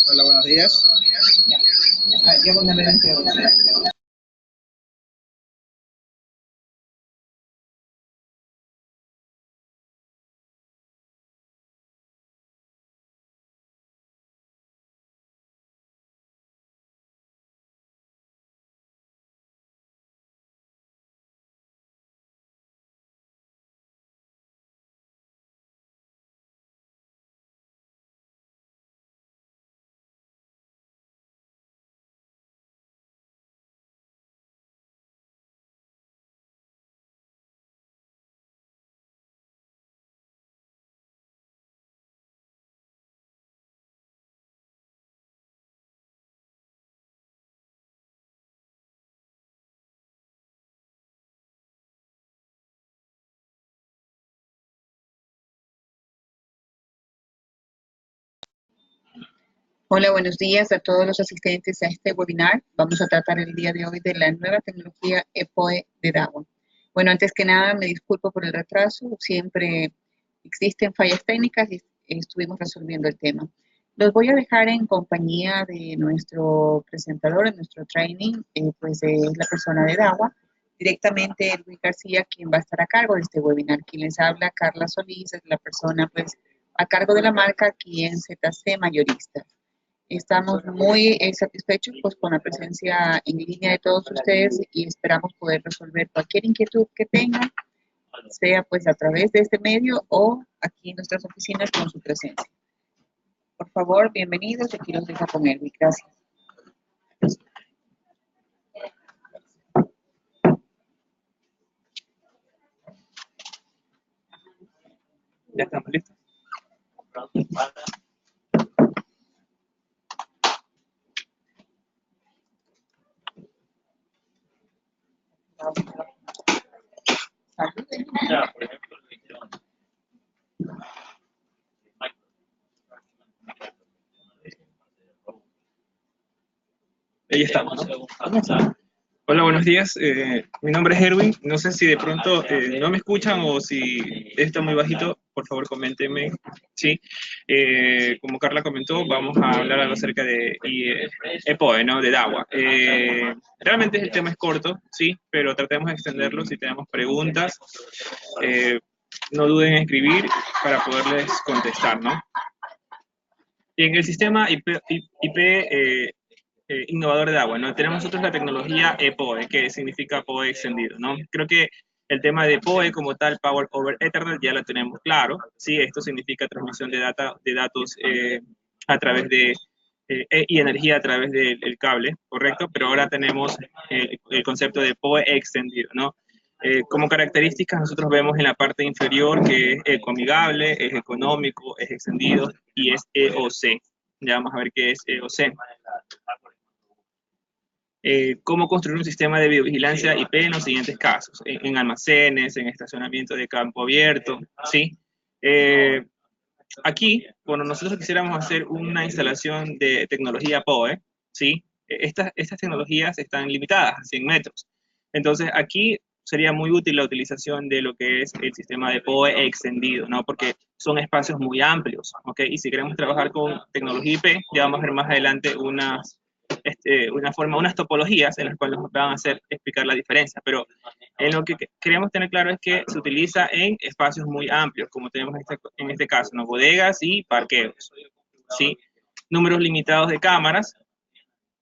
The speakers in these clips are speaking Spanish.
Hola, buenos días. Yo con la Hola, buenos días a todos los asistentes a este webinar. Vamos a tratar el día de hoy de la nueva tecnología EPOE de DAWA. Bueno, antes que nada, me disculpo por el retraso. Siempre existen fallas técnicas y estuvimos resolviendo el tema. Los voy a dejar en compañía de nuestro presentador, en nuestro training, pues es la persona de DAWA, directamente Edwin García, quien va a estar a cargo de este webinar. Quien les habla, Carla Solís, es la persona pues a cargo de la marca aquí en ZC Mayorista. Estamos muy satisfechos pues, con la presencia en línea de todos ustedes y esperamos poder resolver cualquier inquietud que tengan, sea pues a través de este medio o aquí en nuestras oficinas con su presencia. Por favor, bienvenidos. Aquí los dejo con Elvi. Gracias. Ya estamos listos. Ya, por ejemplo, Ahí estamos, ¿no? Hola, buenos días. Mi nombre es Erwin. No sé si de pronto no me escuchan o si está muy bajito. Por favor, coméntenme. Sí. Como Carla comentó, vamos a hablar algo acerca de EPOE, ¿no? De DAWA. Realmente el tema es corto, sí, pero tratemos de extenderlo si tenemos preguntas. No duden en escribir para poderles contestar, ¿no? Y en el sistema IP innovador de agua, ¿no? Tenemos nosotros la tecnología EPOE, que significa POE extendido, ¿no? Creo que el tema de POE como tal, Power over Ethernet, ya lo tenemos claro, ¿sí? Esto significa transmisión de datos a través de, y energía a través del cable, ¿correcto? Pero ahora tenemos el concepto de POE extendido, ¿no? Como características nosotros vemos en la parte inferior que es ecoamigable, es económico, es extendido y es EOC. Ya vamos a ver qué es EOC. Cómo construir un sistema de videovigilancia IP en los siguientes casos, en almacenes, en estacionamiento de campo abierto, ¿sí? Aquí, cuando nosotros quisiéramos hacer una instalación de tecnología POE, ¿sí? Estas tecnologías están limitadas a 100 metros. Entonces, aquí sería muy útil la utilización de lo que es el sistema de POE extendido, ¿no? Porque son espacios muy amplios, ¿ok? Y si queremos trabajar con tecnología IP, ya vamos a ver más adelante unas topologías en las cuales nos van a hacer explicar la diferencia, pero lo que queremos tener claro es que se utiliza en espacios muy amplios, como tenemos en este caso, ¿no? Bodegas y parqueos, ¿sí? Números limitados de cámaras.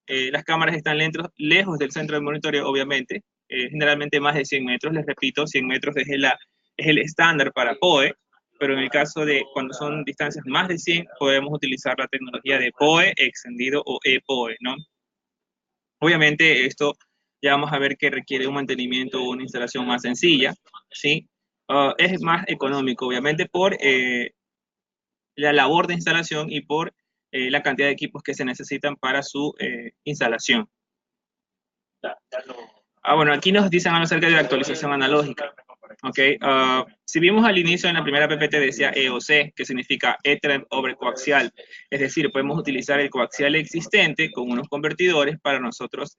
Las cámaras están lejos del centro de monitoreo, obviamente, generalmente más de 100 metros, les repito, 100 metros es el estándar para POE, pero en el caso de cuando son distancias más de 100, podemos utilizar la tecnología de POE extendido o EPOE, ¿no? Obviamente esto ya vamos a ver que requiere un mantenimiento o una instalación más sencilla, ¿sí? Es más económico, obviamente, por la labor de instalación y por la cantidad de equipos que se necesitan para su instalación. Bueno, aquí nos dicen algo acerca de la actualización analógica. Okay. Si vimos al inicio en la primera PPT decía EOC, que significa Ethernet over coaxial, es decir, podemos utilizar el coaxial existente con unos convertidores para nosotros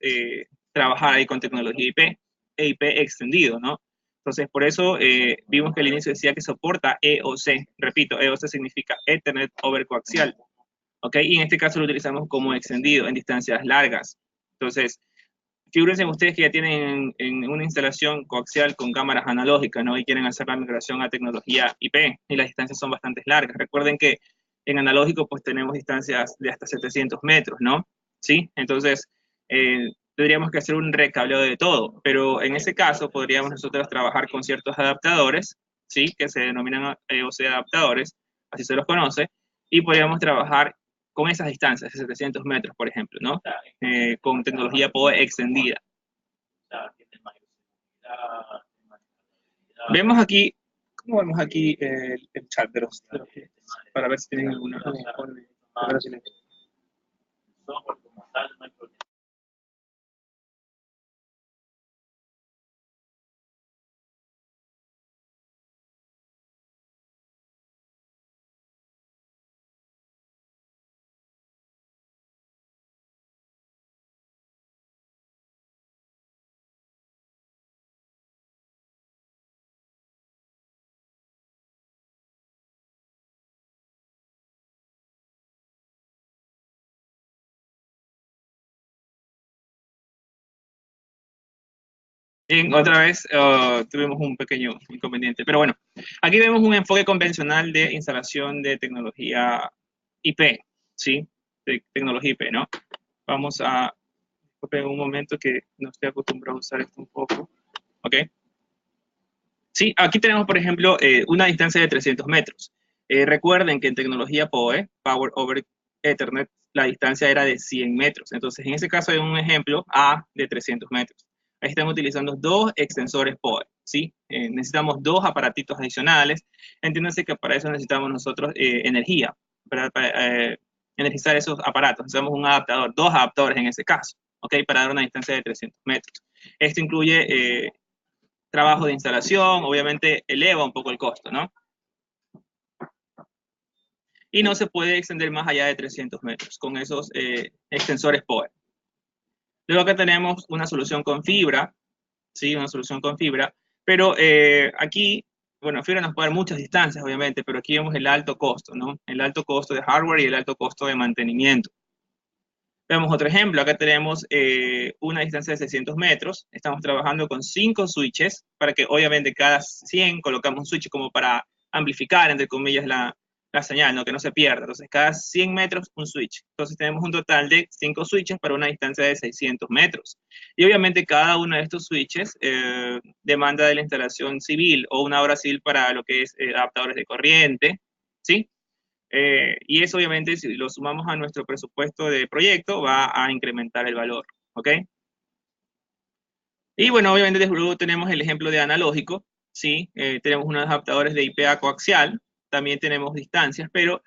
trabajar ahí con tecnología IP e IP extendido, ¿no? Entonces, por eso vimos que al inicio decía que soporta EOC. Repito, EOC significa Ethernet over coaxial. ¿ok? Y en este caso lo utilizamos como extendido en distancias largas. Entonces, figúrense ustedes que ya tienen en una instalación coaxial con cámaras analógicas, ¿no? Y quieren hacer la migración a tecnología IP, y las distancias son bastante largas. Recuerden que en analógico, pues tenemos distancias de hasta 700 metros, ¿no? ¿Sí? Entonces, tendríamos que hacer un recableo de todo, pero en ese caso podríamos nosotros trabajar con ciertos adaptadores, ¿sí? Que se denominan OC adaptadores, así se los conoce, y podríamos trabajar con esas distancias, de 700 metros, por ejemplo, ¿no? Con tecnología PoE extendida. Vemos aquí, ¿cómo vemos aquí el chat de los clientes? Para ver si tienen alguna. A ver si bien, otra vez tuvimos un pequeño inconveniente, pero bueno, aquí vemos un enfoque convencional de instalación de tecnología IP, ¿sí? De tecnología IP, ¿no? Vamos a, disculpen un momento que no estoy acostumbrado a usar esto un poco, ¿ok? Sí, aquí tenemos, por ejemplo, una distancia de 300 metros. Recuerden que en tecnología PoE, Power over Ethernet, la distancia era de 100 metros. Entonces, en ese caso hay un ejemplo A de 300 metros. Ahí están utilizando dos extensores PoE, ¿sí? Necesitamos dos aparatitos adicionales. Entiéndanse que para eso necesitamos nosotros energía, para energizar esos aparatos. Necesitamos un adaptador, dos adaptadores en ese caso, ¿ok? Para dar una distancia de 300 metros. Esto incluye trabajo de instalación, obviamente eleva un poco el costo, ¿no? Y no se puede extender más allá de 300 metros con esos extensores PoE. Luego acá tenemos una solución con fibra, ¿sí? Una solución con fibra, pero aquí, bueno, fibra nos puede dar muchas distancias, obviamente, pero aquí vemos el alto costo, ¿no? El alto costo de hardware y el alto costo de mantenimiento. Veamos otro ejemplo, acá tenemos una distancia de 600 metros, estamos trabajando con 5 switches, para que obviamente cada 100 colocamos un switch como para amplificar, entre comillas, la señal, ¿no? Que no se pierda. Entonces, cada 100 metros un switch. Entonces, tenemos un total de 5 switches para una distancia de 600 metros. Y obviamente cada uno de estos switches demanda de la instalación civil o una obra civil para lo que es adaptadores de corriente, ¿sí? Y eso obviamente si lo sumamos a nuestro presupuesto de proyecto va a incrementar el valor, ¿ok? Y bueno, obviamente desde luego tenemos el ejemplo de analógico, ¿sí? Tenemos unos adaptadores de IPA coaxial, también tenemos distancias, pero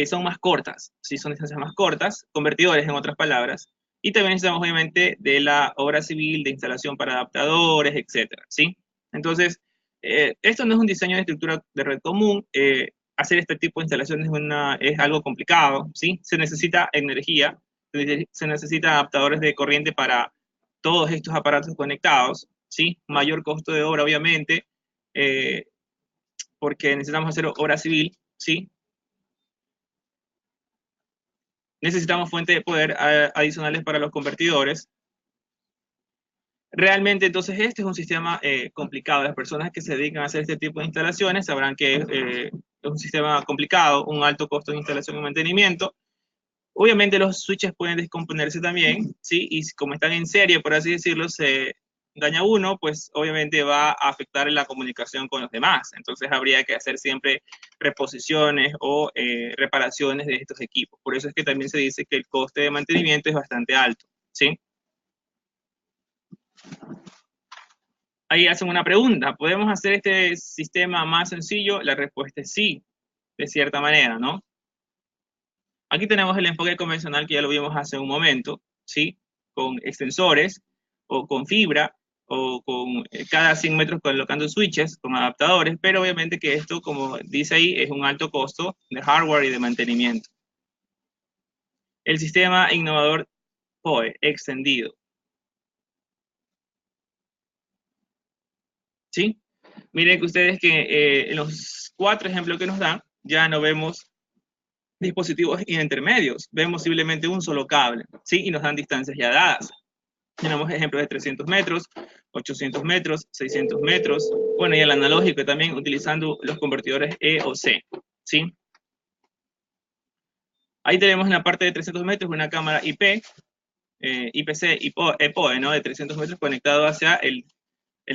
son más cortas, ¿sí? Son distancias más cortas, convertidores en otras palabras, y también necesitamos obviamente de la obra civil, de instalación para adaptadores, etcétera, ¿sí? Entonces, esto no es un diseño de estructura de red común, hacer este tipo de instalaciones es algo complicado, ¿sí? Se necesita energía, se necesita adaptadores de corriente para todos estos aparatos conectados, ¿sí? Mayor costo de obra, obviamente, eh, porque necesitamos hacer obra civil, ¿sí? Necesitamos fuentes de poder adicionales para los convertidores. Realmente, entonces, este es un sistema complicado. Las personas que se dedican a hacer este tipo de instalaciones sabrán que es un sistema complicado, un alto costo de instalación y mantenimiento. Obviamente los switches pueden descomponerse también, ¿sí? Y como están en serie, por así decirlo, se daña uno, pues obviamente va a afectar la comunicación con los demás. Entonces habría que hacer siempre reposiciones o reparaciones de estos equipos. Por eso es que también se dice que el coste de mantenimiento es bastante alto, ¿sí? Ahí hacen una pregunta, ¿podemos hacer este sistema más sencillo? La respuesta es sí, de cierta manera, ¿no? Aquí tenemos el enfoque convencional que ya lo vimos hace un momento, ¿sí? Con extensores o con fibra o con cada 100 metros colocando switches con adaptadores, pero obviamente que esto, como dice ahí, es un alto costo de hardware y de mantenimiento. El sistema innovador PoE extendido, ¿sí? Miren que ustedes que en los 4 ejemplos que nos dan, ya no vemos dispositivos intermedios. Vemos simplemente un solo cable, ¿sí? Y nos dan distancias ya dadas. Tenemos ejemplos de 300 metros, 800 metros, 600 metros. Bueno, y el analógico también utilizando los convertidores E o C, ¿sí? Ahí tenemos en la parte de 300 metros una cámara IP, IPC, EPOE, ¿no? De 300 metros conectado hacia el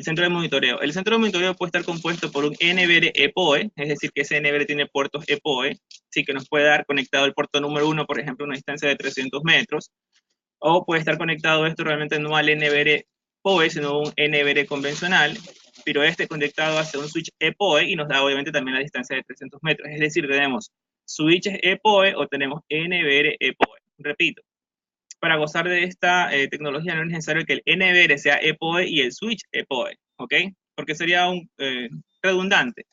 centro de monitoreo. El centro de monitoreo puede estar compuesto por un NVR EPOE, es decir, que ese NVR tiene puertos EPOE, sí, que nos puede dar conectado el puerto número 1, por ejemplo, a una distancia de 300 metros, o puede estar conectado esto realmente no al NVR POE, sino a un NVR convencional, pero este conectado hacia un switch EPOE y nos da obviamente también la distancia de 300 metros. Es decir, tenemos switches EPOE o tenemos NVR EPOE. Repito, para gozar de esta tecnología no es necesario que el NVR sea EPOE y el switch EPOE, ¿ok? Porque sería redundante.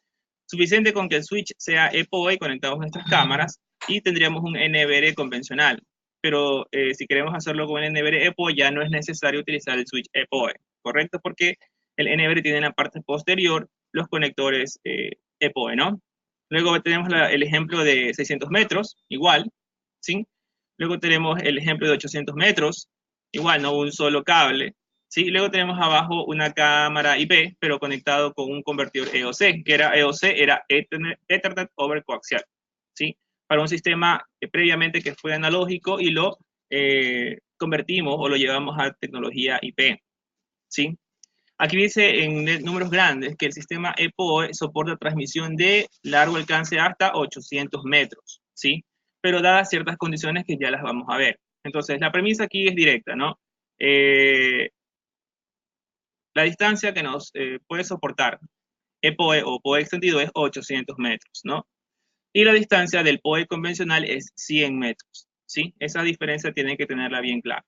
Suficiente con que el switch sea EPOE y conectamos nuestras cámaras y tendríamos un NVR convencional. Pero si queremos hacerlo con el NVR EPOE ya no es necesario utilizar el switch EPOE, ¿correcto? Porque el NVR tiene en la parte posterior los conectores EPOE, ¿no? Luego tenemos el ejemplo de 600 metros, igual, ¿sí? Luego tenemos el ejemplo de 800 metros, igual, no un solo cable, ¿sí? Luego tenemos abajo una cámara IP, pero conectado con un convertidor EOC, que era EOC, era Ethernet over coaxial, ¿sí? Para un sistema previamente que fue analógico y lo convertimos o lo llevamos a tecnología IP, ¿sí? Aquí dice en números grandes que el sistema EPOE soporta transmisión de largo alcance hasta 800 metros, ¿sí? Pero dadas ciertas condiciones que ya las vamos a ver. Entonces, la premisa aquí es directa, ¿no? La distancia que nos puede soportar EPOE o POE extendido es 800 metros, ¿no? Y la distancia del POE convencional es 100 metros, ¿sí? Esa diferencia tienen que tenerla bien clara.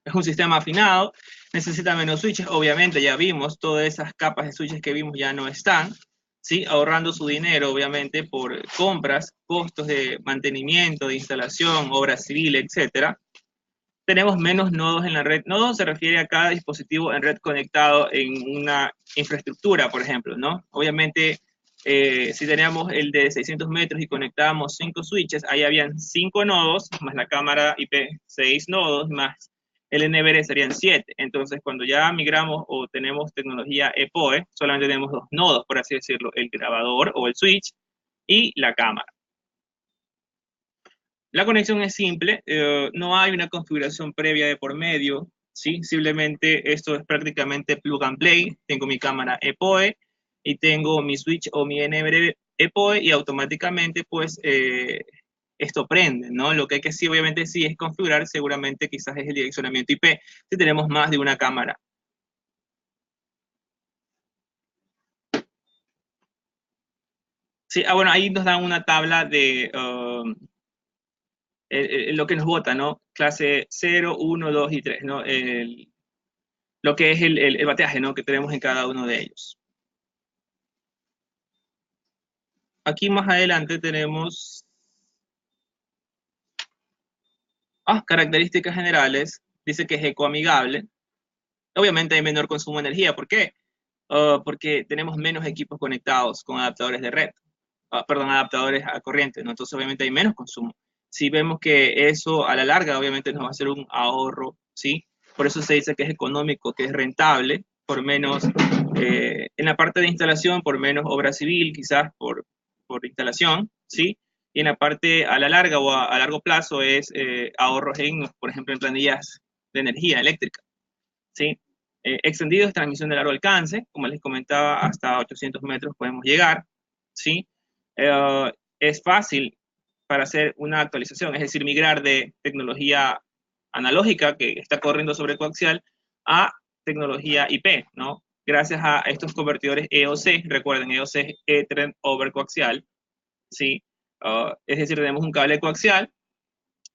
Es un sistema afinado, necesita menos switches, obviamente ya vimos, todas esas capas de switches que vimos ya no están, ¿sí? Ahorrando su dinero, obviamente, por compras, costos de mantenimiento, de instalación, obra civil, etcétera. Tenemos menos nodos en la red. Nodo se refiere a cada dispositivo en red conectado en una infraestructura, por ejemplo, ¿no? Obviamente, si teníamos el de 600 metros y conectábamos 5 switches, ahí habían 5 nodos, más la cámara IP, 6 nodos, más el NVR serían 7. Entonces, cuando ya migramos o tenemos tecnología EPOE, solamente tenemos 2 nodos, por así decirlo, el grabador o el switch y la cámara. La conexión es simple, no hay una configuración previa de por medio, ¿sí? Simplemente esto es prácticamente plug and play. Tengo mi cámara EPOE y tengo mi switch o mi NVR EPOE y automáticamente pues esto prende, ¿no? Lo que hay que sí, obviamente sí es configurar, seguramente quizás es el direccionamiento IP si tenemos más de una cámara. Sí, bueno, ahí nos dan una tabla de lo que nos vota, ¿no? Clase 0, 1, 2 y 3, ¿no? Lo que es el bateaje, ¿no? Que tenemos en cada uno de ellos. Aquí más adelante tenemos características generales. Dice que es ecoamigable. Obviamente hay menor consumo de energía. ¿Por qué? Porque tenemos menos equipos conectados con adaptadores de red. Perdón, adaptadores a corriente, ¿no? Entonces obviamente hay menos consumo. Si vemos que eso a la larga obviamente nos va a hacer un ahorro, ¿sí? Por eso se dice que es económico, que es rentable, por menos, en la parte de instalación, por menos obra civil, quizás por instalación, ¿sí? Y en la parte a la larga o a largo plazo es ahorros en, por ejemplo, en planillas de energía eléctrica, ¿sí? Extendido es transmisión de largo alcance, como les comentaba, hasta 800 metros podemos llegar, ¿sí? Es fácil para hacer una actualización, es decir, migrar de tecnología analógica que está corriendo sobre coaxial a tecnología IP, ¿no? Gracias a estos convertidores EOC, recuerden, EOC es Ethernet over coaxial, ¿sí? Es decir, tenemos un cable coaxial,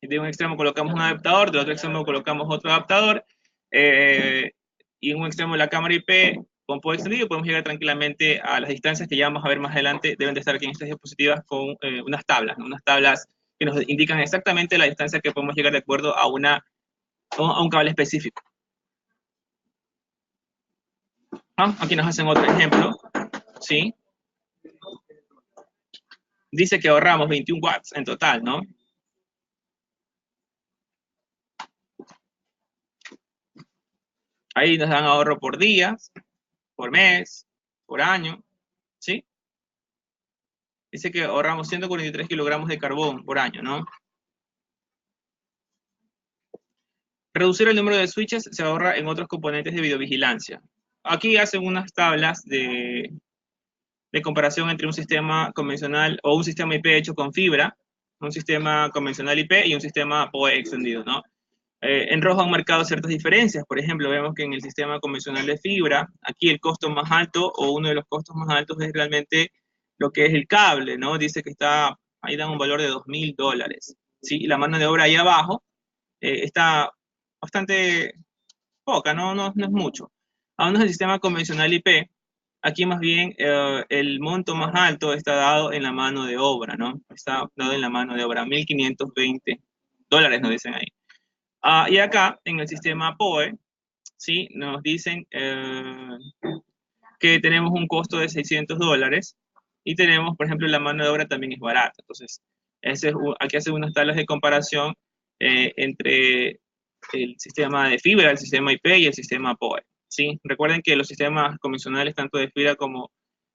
y de un extremo colocamos un adaptador, del otro extremo colocamos otro adaptador, y en un extremo de la cámara IP con poder extendido podemos llegar tranquilamente a las distancias que ya vamos a ver más adelante, deben de estar aquí en estas diapositivas con unas tablas, ¿no? Unas tablas que nos indican exactamente la distancia que podemos llegar de acuerdo a un cable específico. Aquí nos hacen otro ejemplo, ¿sí? Dice que ahorramos 21 watts en total, ¿no? Ahí nos dan ahorro por día, por mes, por año, ¿sí? Dice que ahorramos 143 kilogramos de carbón por año, ¿no? Reducir el número de switches se ahorra en otros componentes de videovigilancia. Aquí hacen unas tablas de comparación entre un sistema convencional o un sistema IP hecho con fibra, un sistema convencional IP y un sistema PoE extendido, ¿no? En rojo han marcado ciertas diferencias. Por ejemplo, vemos que en el sistema convencional de fibra, aquí el costo más alto o uno de los costos más altos es realmente lo que es el cable, ¿no? Dice que está, ahí dan un valor de $2.000, ¿sí? Y la mano de obra ahí abajo está bastante poca, no es mucho. Aún en el sistema convencional IP, aquí más bien el monto más alto está dado en la mano de obra, ¿no? Está dado en la mano de obra, $1.520, nos dicen ahí. Y acá, en el sistema PoE, ¿sí? Nos dicen que tenemos un costo de $600 y tenemos, por ejemplo, la mano de obra también es barata. Entonces, aquí hace unas tablas de comparación entre el sistema de fibra, el sistema IP y el sistema PoE, ¿sí? Recuerden que los sistemas convencionales, tanto de fibra como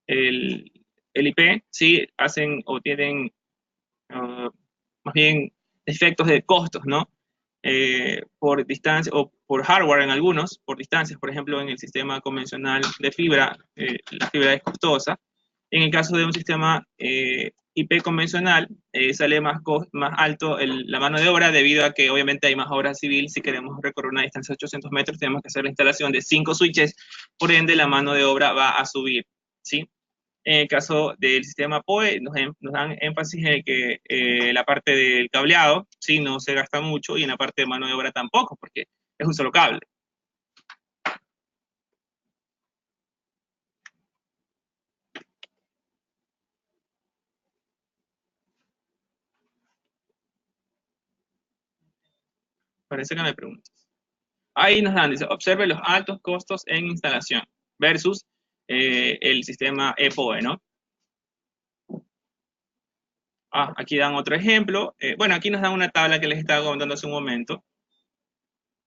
el, el IP, ¿sí? Hacen o tienen más bien efectos de costos, ¿no? Por distancia o por hardware en algunos, por distancias, por ejemplo, en el sistema convencional de fibra, la fibra es costosa. En el caso de un sistema IP convencional, sale más alto la mano de obra debido a que obviamente hay más obra civil. Si queremos recorrer una distancia de 800 metros, tenemos que hacer la instalación de 5 switches, por ende la mano de obra va a subir, ¿sí? En el caso del sistema PoE, nos dan énfasis en que la parte del cableado, sí, no se gasta mucho, y en la parte de mano de obra tampoco, porque es un solo cable. Parece que me preguntas. Ahí nos dan, dice, observe los altos costos en instalación versus el sistema EPOE, ¿no? Aquí dan otro ejemplo. Bueno, aquí nos dan una tabla que les estaba comentando hace un momento.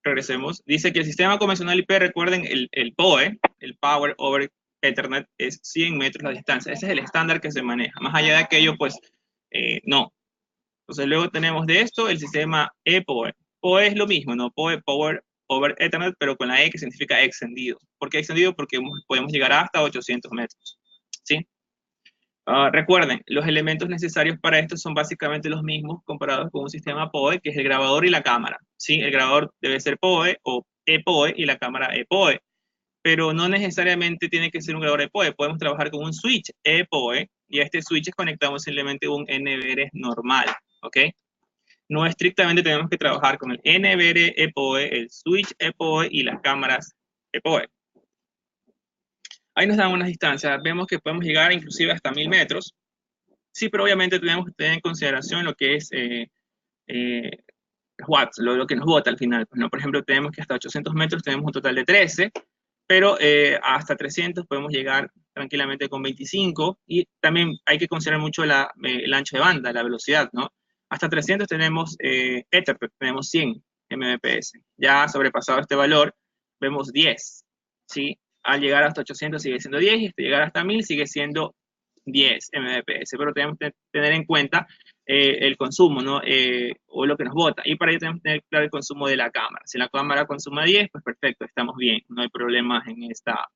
Regresemos. Dice que el sistema convencional IP, recuerden, el PoE, el Power over Ethernet, es 100 metros la distancia. Ese es el estándar que se maneja. Más allá de aquello, pues, no. Entonces, luego tenemos de esto el sistema ePoE. PoE es lo mismo, ¿no? PoE, Power over Ethernet, pero con la E que significa extendido. ¿Por qué extendido? Porque podemos llegar hasta 800 metros, ¿sí? Recuerden, los elementos necesarios para esto son básicamente los mismos comparados con un sistema PoE, que es el grabador y la cámara, ¿sí? El grabador debe ser PoE o ePoE y la cámara ePoE, pero no necesariamente tiene que ser un grabador ePoE. Podemos trabajar con un switch ePoE y a este switch conectamos simplemente un NVR normal, ¿ok? No estrictamente tenemos que trabajar con el NVR ePoE, el switch ePoE y las cámaras ePoE. Ahí nos dan unas distancias. Vemos que podemos llegar inclusive hasta 1000 metros. Sí, pero obviamente tenemos que tener en consideración lo que es los watts, lo que nos bota al final. Pues, ¿no? Por ejemplo, tenemos que hasta 800 metros tenemos un total de 13, pero hasta 300 podemos llegar tranquilamente con 25, y también hay que considerar mucho el ancho de banda, la velocidad, ¿no? Hasta 300 tenemos Ethernet, tenemos 100 Mbps. Ya sobrepasado este valor, vemos 10, ¿sí? Al llegar hasta 800 sigue siendo 10, y hasta llegar hasta 1000 sigue siendo 10 Mbps, pero tenemos que tener en cuenta el consumo, ¿no? O lo que nos bota. Y para ello tenemos que tener claro el consumo de la cámara. Si la cámara consuma 10, pues perfecto, estamos bien, no hay problemas en esta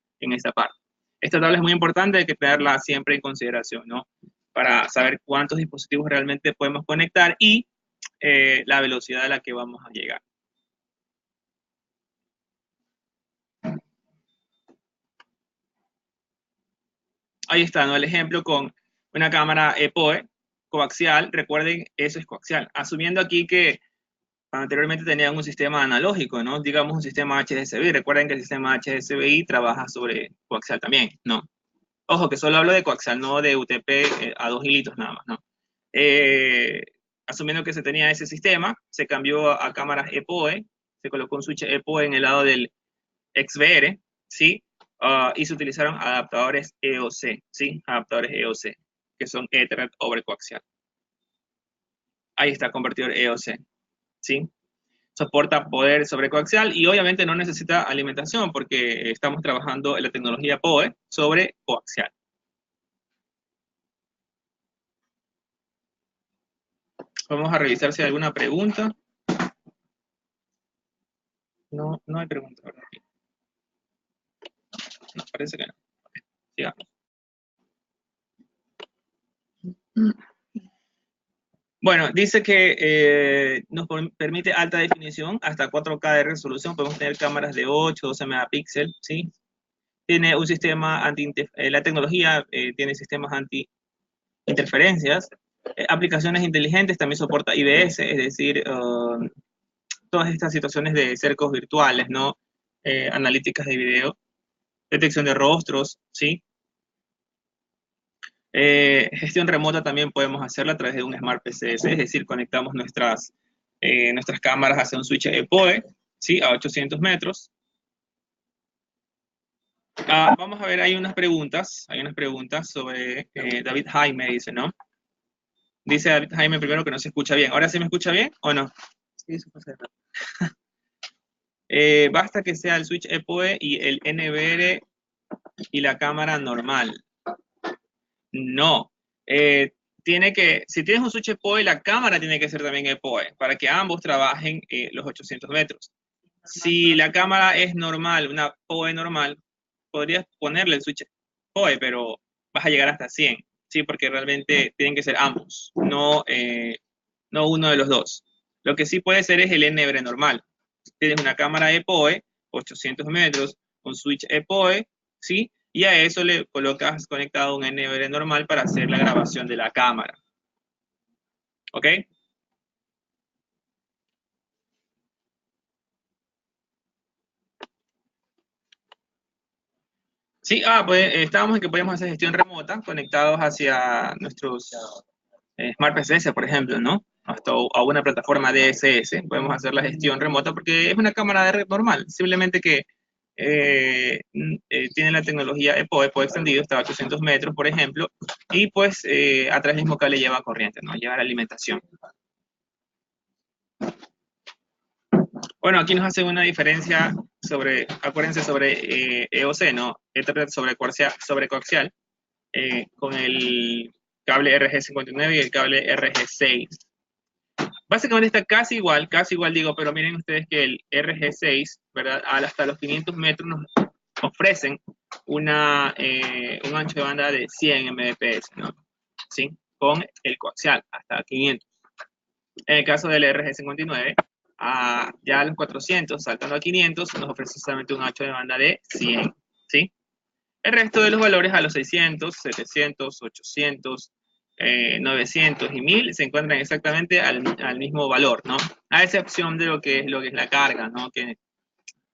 parte. Esta tabla es muy importante, hay que tenerla siempre en consideración, ¿no? Para saber cuántos dispositivos realmente podemos conectar y la velocidad a la que vamos a llegar. Ahí está, ¿no? El ejemplo con una cámara EPOE coaxial. Recuerden, eso es coaxial. Asumiendo aquí que anteriormente tenían un sistema analógico, ¿no? Digamos un sistema HDSBI. Recuerden que el sistema HDSBI trabaja sobre coaxial también, ¿no? Ojo, que solo hablo de coaxial, no de UTP a 2 hilitos nada más, ¿no? Asumiendo que se tenía ese sistema, se cambió a cámaras EPOE, se colocó un switch EPOE en el lado del XVR, ¿sí? y se utilizaron adaptadores EOC, ¿sí? Adaptadores EOC, que son Ethernet over coaxial. Ahí está, convertidor EOC, ¿sí? Soporta poder sobrecoaxial y obviamente no necesita alimentación porque estamos trabajando en la tecnología PoE sobre coaxial. Vamos a revisar si hay alguna pregunta. No, no hay pregunta, ¿verdad? No, parece que no. Sigamos. Bueno, dice que nos permite alta definición, hasta 4K de resolución. Podemos tener cámaras de 8, 12 megapíxeles, ¿sí? Tiene un sistema la tecnología tiene sistemas anti-interferencias. Aplicaciones inteligentes, también soporta IDS, es decir, todas estas situaciones de cercos virtuales, ¿no? Analíticas de video, detección de rostros, ¿sí? Gestión remota también podemos hacerla a través de un Smart PCS, es decir, conectamos nuestras cámaras hacia un switch EPOE, ¿sí? A 800 metros. Vamos a ver, hay unas preguntas sobre David Jaime, dice, ¿no? Dice David Jaime primero que no se escucha bien. ¿Ahora sí me escucha bien o no? Sí, se escucha bien. Basta que sea el switch EPOE y el NVR y la cámara normal. No. Si tienes un switch EPOE, la cámara tiene que ser también EPOE para que ambos trabajen los 800 metros. Si la cámara es normal, una POE normal, podrías ponerle el switch POE, pero vas a llegar hasta 100, ¿sí? Porque realmente tienen que ser ambos, no uno de los dos. Lo que sí puede ser es el NVR normal. Tienes una cámara EPOE, 800 metros, un switch EPOE, ¿sí? Y a eso le colocas conectado un NVR normal para hacer la grabación de la cámara. ¿Ok? Sí, pues estábamos en que podíamos hacer gestión remota conectados hacia nuestros Smart PCS, por ejemplo, ¿no? Hasta a una plataforma DSS. Podemos hacer la gestión remota porque es una cámara de red normal. Simplemente que tiene la tecnología EPOE extendido hasta 800 metros, por ejemplo, y pues a través del mismo cable lleva corriente, ¿no? Lleva la alimentación. Bueno, aquí nos hace una diferencia acuérdense sobre EOC, ¿no? Ethernet sobre coaxial, con el cable RG59 y el cable RG6. Básicamente está casi igual digo, pero miren ustedes que el RG6, ¿verdad? Hasta los 500 metros nos ofrecen un ancho de banda de 100 Mbps, ¿no? ¿Sí? Con el coaxial, hasta 500. En el caso del RG59, ya a los 400, saltando a 500, nos ofrece solamente un ancho de banda de 100, ¿sí? El resto de los valores a los 600, 700, 800, 900 y 1000 se encuentran exactamente al mismo valor, ¿no? A excepción de lo que es la carga, ¿no? Que,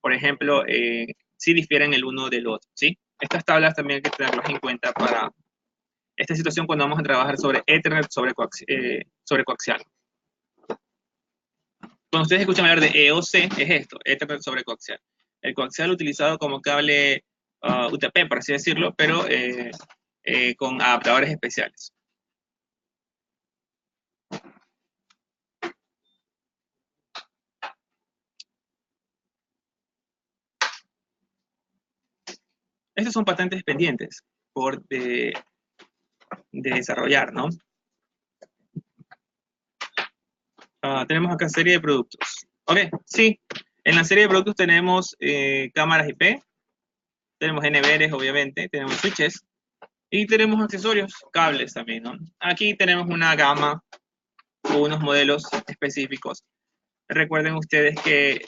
por ejemplo, sí difieren el uno del otro, ¿sí? Estas tablas también hay que tenerlas en cuenta para esta situación cuando vamos a trabajar sobre Ethernet sobre coaxial. Cuando ustedes escuchan hablar de EOC, es esto, Ethernet sobre coaxial. El coaxial utilizado como cable UTP, por así decirlo, pero con adaptadores especiales. Estas son patentes pendientes de desarrollar, ¿no? Tenemos acá serie de productos. Ok, sí. En la serie de productos tenemos cámaras IP, tenemos NVRs, obviamente, tenemos switches y tenemos accesorios, cables también, ¿no? Aquí tenemos una gama o unos modelos específicos. Recuerden ustedes que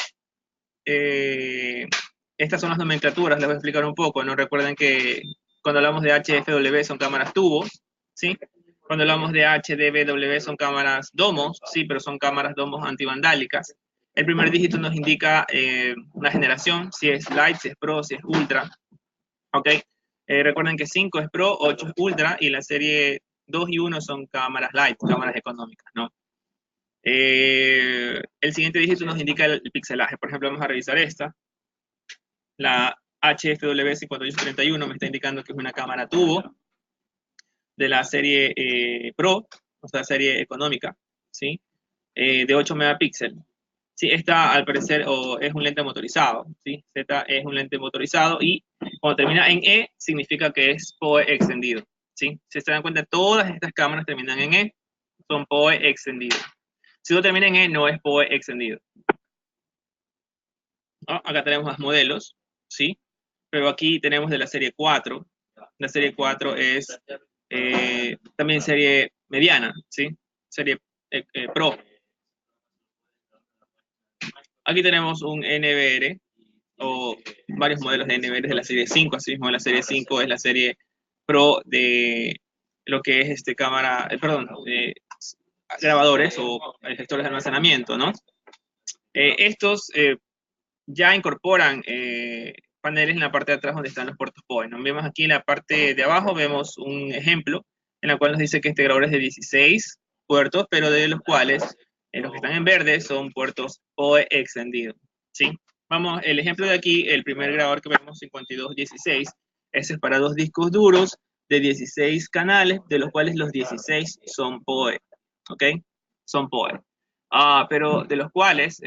estas son las nomenclaturas, les voy a explicar un poco, ¿no? Recuerden que cuando hablamos de HFW son cámaras tubos, ¿sí? Cuando hablamos de HDBW son cámaras domos, sí, pero son cámaras domos antivandálicas. El primer dígito nos indica una generación, si es Light, si es Pro, si es Ultra, ¿ok? Recuerden que 5 es Pro, 8 es Ultra, y la serie 2 y 1 son cámaras Light, cámaras económicas, ¿no? El siguiente dígito nos indica el pixelaje. Por ejemplo, vamos a revisar esta. La HFW5831 me está indicando que es una cámara tubo de la serie Pro, o sea, serie económica, ¿sí? De 8 megapíxeles. Sí, esta al parecer es un lente motorizado, ¿sí? Z es un lente motorizado y cuando termina en E significa que es PoE extendido, ¿sí? Si se dan cuenta, todas estas cámaras terminan en E, son PoE extendido. Si no termina en E, no es PoE extendido. ¿No? Acá tenemos más modelos, ¿sí? Pero aquí tenemos de la serie 4. La serie 4 es también serie mediana, ¿sí? Serie Pro. Aquí tenemos un NVR o varios modelos de NVR de la serie 5, así mismo la serie 5 es la serie Pro de lo que es cámara, perdón, grabadores o gestores de almacenamiento, ¿no? Estos ya incorporan paneles en la parte de atrás donde están los puertos PoE, ¿no? Vemos aquí en la parte de abajo, vemos un ejemplo en el cual nos dice que este grabador es de 16 puertos, pero de los cuales los que están en verde son puertos PoE extendidos, ¿sí? Vamos, el ejemplo de aquí, el primer grabador que vemos, 5216, ese es para 2 discos duros de 16 canales, de los cuales los 16 son PoE, ¿ok? Son PoE. Pero de los cuales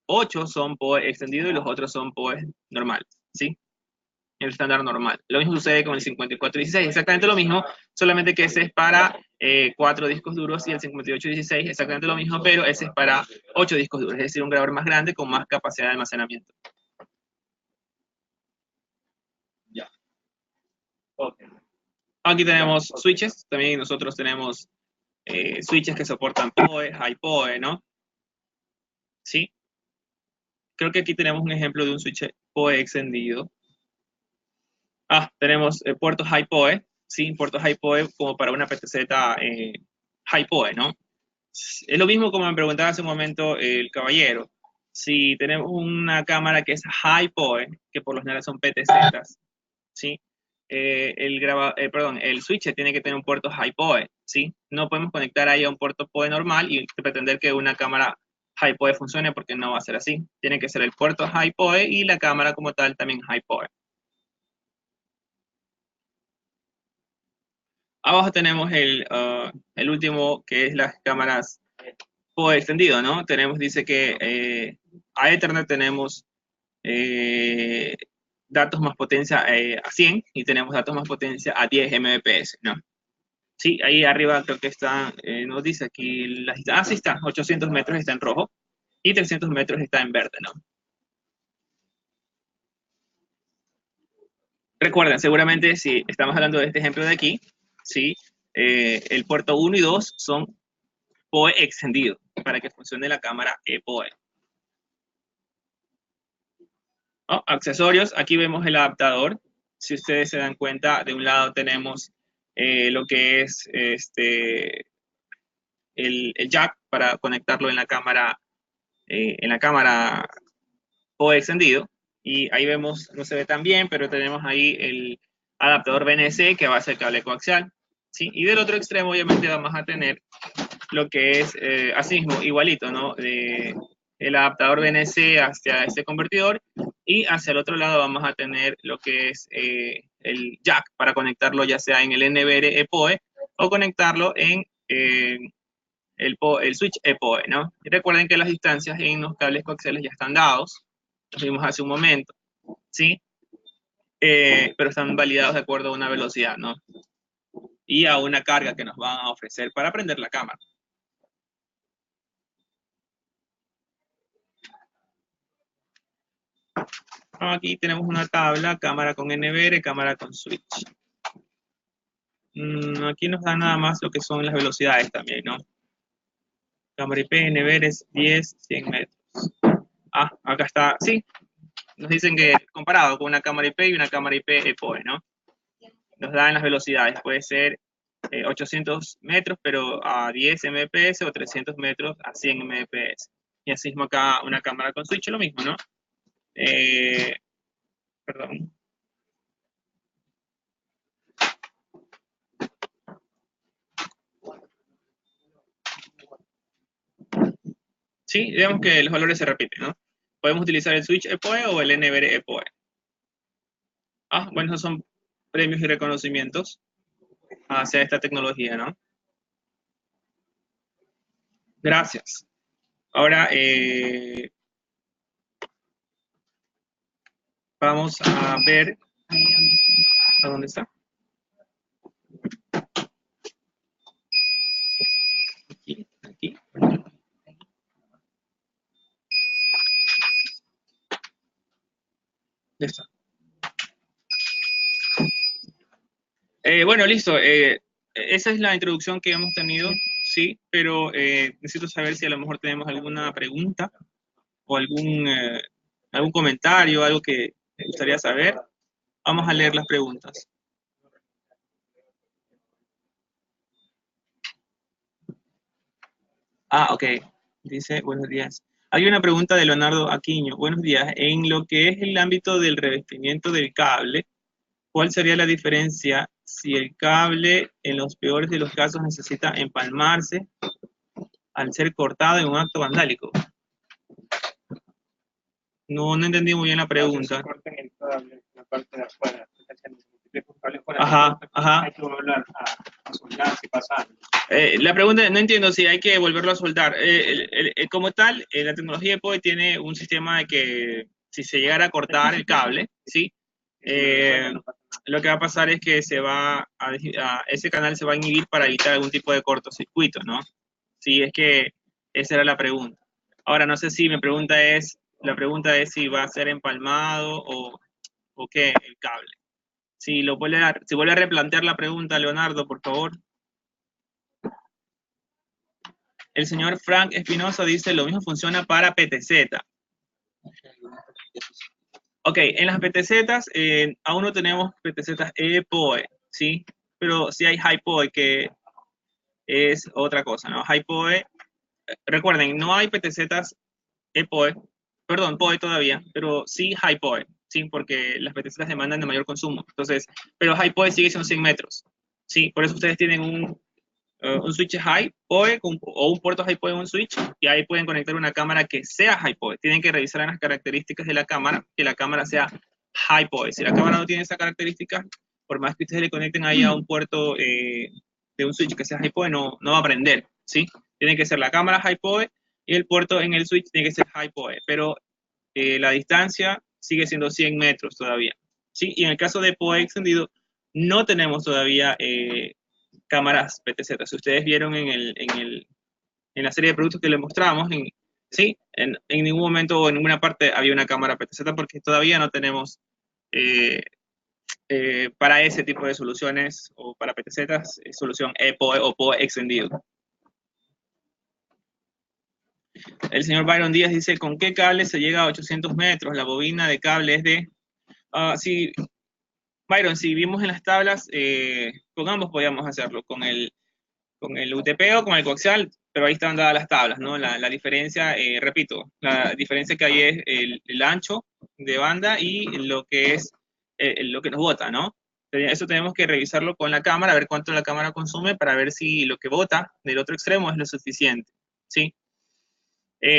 8 son PoE extendido y los otros son PoE normal, ¿sí? El estándar normal. Lo mismo sucede con el 5416, exactamente lo mismo, solamente que ese es para 4 discos duros y el 5816 exactamente lo mismo, pero ese es para 8 discos duros, es decir, un grabador más grande con más capacidad de almacenamiento. Ya. Okay. Aquí tenemos switches, también nosotros tenemos switches que soportan PoE, High PoE, ¿no? ¿Sí? Creo que aquí tenemos un ejemplo de un switch PoE extendido. Tenemos puertos High PoE, sí, puertos High PoE como para una PTZ High PoE, ¿no? Es lo mismo como me preguntaba hace un momento el caballero. Si tenemos una cámara que es High PoE, que por lo general son PTZs, ¿sí? El switch tiene que tener un puerto High PoE, ¿sí? No podemos conectar ahí a un puerto PoE normal y pretender que una cámara High PoE funcione porque no va a ser así. Tiene que ser el puerto High PoE y la cámara como tal también High PoE. Abajo tenemos el último, que es las cámaras PoE extendido, ¿no? Dice que a Ethernet tenemos datos más potencia a 100 y tenemos datos más potencia a 10 Mbps, ¿no? Sí, ahí arriba creo que está, nos dice aquí, sí está, 800 metros está en rojo y 300 metros está en verde, ¿no? Recuerden, seguramente si estamos hablando de este ejemplo de aquí, sí, el puerto 1 y 2 son PoE extendido para que funcione la cámara PoE. Accesorios, aquí vemos el adaptador. Si ustedes se dan cuenta, de un lado tenemos lo que es el jack para conectarlo en la cámara PoE extendido. Y ahí vemos, no se ve tan bien, pero tenemos ahí el adaptador BNC que va a ser cable coaxial, ¿sí? Y del otro extremo obviamente vamos a tener lo que es así mismo, igualito, ¿no? El adaptador BNC hacia este convertidor y hacia el otro lado vamos a tener lo que es el jack para conectarlo ya sea en el NVR EPOE o conectarlo en el switch EPOE, ¿no? Y recuerden que las distancias en los cables coaxiales ya están dados, los vimos hace un momento, ¿sí? Pero están validados de acuerdo a una velocidad, ¿no? Y a una carga que nos van a ofrecer para prender la cámara. Aquí tenemos una tabla, cámara con NVR, cámara con switch. Aquí nos da nada más lo que son las velocidades también, ¿no? Cámara IP, NVR es 10, 100 metros. Acá está, sí. Nos dicen que comparado con una cámara IP y una cámara IP EPOE, ¿no? Nos dan las velocidades, puede ser 800 metros, pero a 10 Mbps o 300 metros a 100 Mbps. Y así mismo acá una cámara con switch, lo mismo, ¿no? Perdón. Sí, digamos que los valores se repiten, ¿no? Podemos utilizar el switch EPOE o el NVR EPOE. Ah, bueno, esos son premios y reconocimientos hacia esta tecnología, ¿no? Gracias. Ahora vamos a ver a dónde está. Aquí, aquí. Ya está. Bueno, listo. Esa es la introducción que hemos tenido, sí, pero necesito saber si a lo mejor tenemos alguna pregunta o algún comentario, algo que me gustaría saber. Vamos a leer las preguntas. Ah, ok. Dice, buenos días. Hay una pregunta de Leonardo Aquino. Buenos días. En lo que es el ámbito del revestimiento del cable, ¿cuál sería la diferencia si el cable en los peores de los casos necesita empalmarse al ser cortado en un acto vandálico? No, no entendí muy bien la pregunta. Ajá, ajá. Hay que volver a soldar, si pasa. La pregunta, no entiendo si hay que volverlo a soldar. Como tal, la tecnología de POE tiene un sistema de que si se llegara a cortar el cable, ¿sí? Lo que va a pasar es que ese canal se va a inhibir para evitar algún tipo de cortocircuito, ¿no? Sí, es que esa era la pregunta. Ahora, no sé si la pregunta es si va a ser empalmado o qué, el cable. Si vuelve a replantear la pregunta, Leonardo, por favor. El señor Frank Espinosa dice, lo mismo funciona para PTZ. Ok, en las PTZs aún no tenemos PTZs EPOE, ¿sí? Pero sí hay HiPoE, que es otra cosa, ¿no? HiPoE, recuerden, no hay PTZs EPOE, perdón, PoE todavía, pero sí HiPoE, ¿sí? Porque las PTZs demandan de mayor consumo. Entonces, pero HiPoE sigue siendo 100 metros, ¿sí? Por eso ustedes tienen un switch HiPoE o un puerto HiPoE en un switch y ahí pueden conectar una cámara que sea HiPoE. Tienen que revisar las características de la cámara, que la cámara sea HiPoE. Si la cámara no tiene esa característica, por más que ustedes le conecten ahí a un puerto de un switch que sea HiPoE, no va a prender, ¿sí? Tiene que ser la cámara HiPoE y el puerto en el switch tiene que ser HiPoE, pero la distancia sigue siendo 100 metros todavía, ¿sí? Y en el caso de PoE extendido, no tenemos todavía cámaras PTZ. Si ustedes vieron en la serie de productos que les mostramos, sí, en ningún momento o en ninguna parte había una cámara PTZ porque todavía no tenemos para ese tipo de soluciones o para PTZ solución EPOE o POE extendido. El señor Byron Díaz dice, ¿con qué cable se llega a 800 metros? La bobina de cable es de... sí, Byron, si vimos en las tablas, con ambos podíamos hacerlo, con el UTP o con el coaxial, pero ahí están dadas las tablas, ¿no? La diferencia, repito, la diferencia que hay es el ancho de banda y lo que es lo que nos bota, ¿no? Eso tenemos que revisarlo con la cámara, ver cuánto la cámara consume para ver si lo que bota del otro extremo es lo suficiente, ¿sí?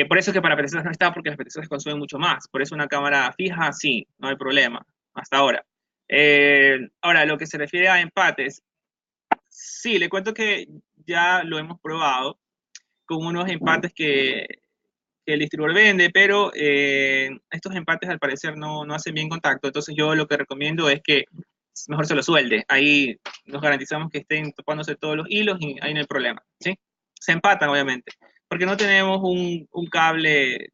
Por eso es que para PTCs no está, porque las PTCs consumen mucho más. Por eso una cámara fija, sí, no hay problema, hasta ahora. Ahora, lo que se refiere a empates, sí, le cuento que ya lo hemos probado con unos empates que el distribuidor vende, pero estos empates al parecer no hacen bien contacto. Entonces yo lo que recomiendo es que mejor se lo suelde. Ahí nos garantizamos que estén topándose todos los hilos y ahí no hay problema, ¿sí? Se empatan, obviamente, porque no tenemos un cable,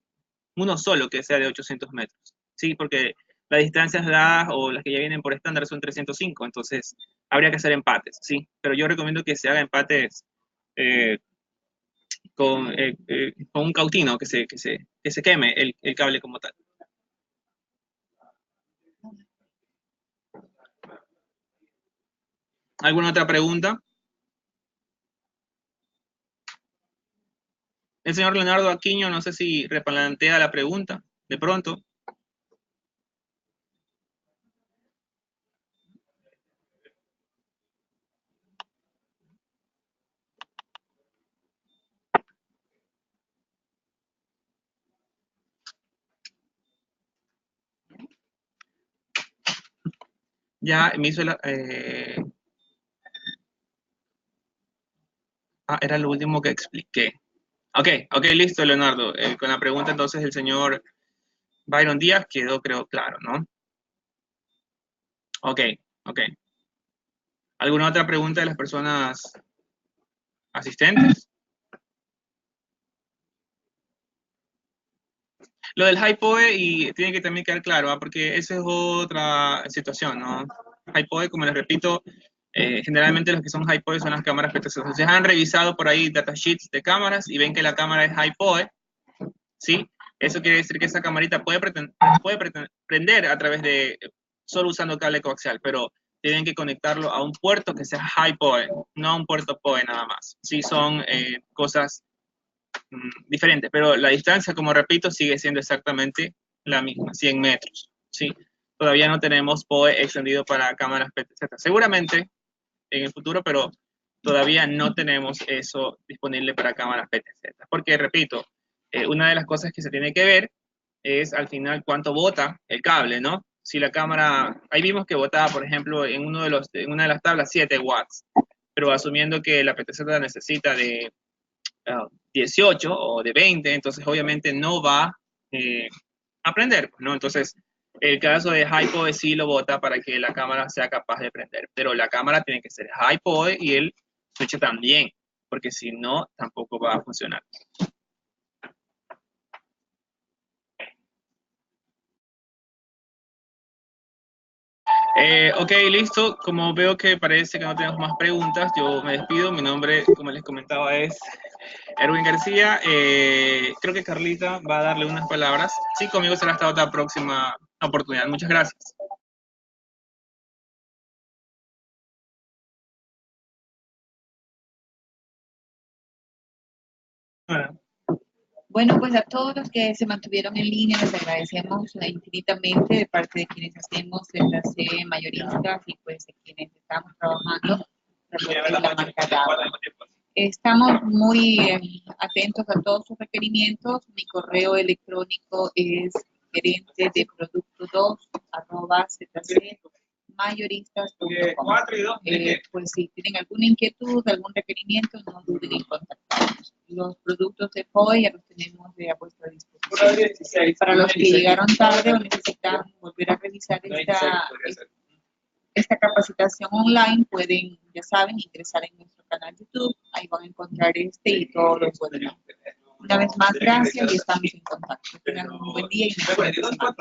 uno solo que sea de 800 metros, ¿sí? Porque las distancias dadas o las que ya vienen por estándar son 305, entonces habría que hacer empates, ¿sí? Pero yo recomiendo que se haga empates eh, con un cautino que se queme el cable como tal. ¿Alguna otra pregunta? El señor Leonardo Aquino, no sé si replantea la pregunta de pronto. Ya me hizo la... era lo último que expliqué. Ok, ok, listo, Leonardo. Con la pregunta entonces el señor Byron Díaz quedó, creo, claro, ¿no? Ok, ok. ¿Alguna otra pregunta de las personas asistentes? Lo del HiPoE y tiene que también quedar claro, ¿ah? Porque esa es otra situación, ¿no? HiPoE, como les repito, generalmente los que son HiPoE son las cámaras PTZ. Ustedes han revisado por ahí datasheets de cámaras y ven que la cámara es HiPoE, ¿sí? Eso quiere decir que esa camarita puede prender a través de, solo usando cable coaxial, pero tienen que conectarlo a un puerto que sea HiPoE, no a un puerto PoE nada más. Sí, son cosas diferentes, pero la distancia, como repito, sigue siendo exactamente la misma, 100 metros, ¿sí? Todavía no tenemos PoE extendido para cámaras PTZ. Seguramente en el futuro, pero todavía no tenemos eso disponible para cámaras PTZ. Porque, repito, una de las cosas que se tiene que ver es al final cuánto bota el cable, ¿no? Si la cámara, ahí vimos que botaba, por ejemplo, en una de las tablas 7 watts, pero asumiendo que la PTZ necesita de 18 o de 20, entonces obviamente no va a prender, ¿no? Entonces, el caso de HiPoE sí lo bota para que la cámara sea capaz de prender, pero la cámara tiene que ser HiPoE y el switch también, porque si no, tampoco va a funcionar. Ok, listo. Como veo que parece que no tenemos más preguntas, yo me despido. Mi nombre, como les comentaba, es Erwin García. Creo que Carlita va a darle unas palabras. Sí, conmigo será hasta otra próxima oportunidad. Muchas gracias. Bueno. Bueno, pues a todos los que se mantuvieron en línea, les agradecemos infinitamente de parte de quienes hacemos las mayoristas y pues de quienes estamos trabajando para lo que es la marca DAO. Estamos muy atentos a todos sus requerimientos. Mi correo electrónico es gerente de producto 2 @zcmayoristas.com. Pues si tienen alguna inquietud, algún requerimiento, no duden en contactarnos. Los productos de POE ya los tenemos a vuestra disposición. Para los que llegaron tarde o necesitan volver a revisar esta capacitación online, pueden, ya saben, ingresar en nuestro canal YouTube. Ahí van a encontrar este y todos los webinars. Una vez más, gracias y estamos en contacto. Tengan un buen día y una excelente semana.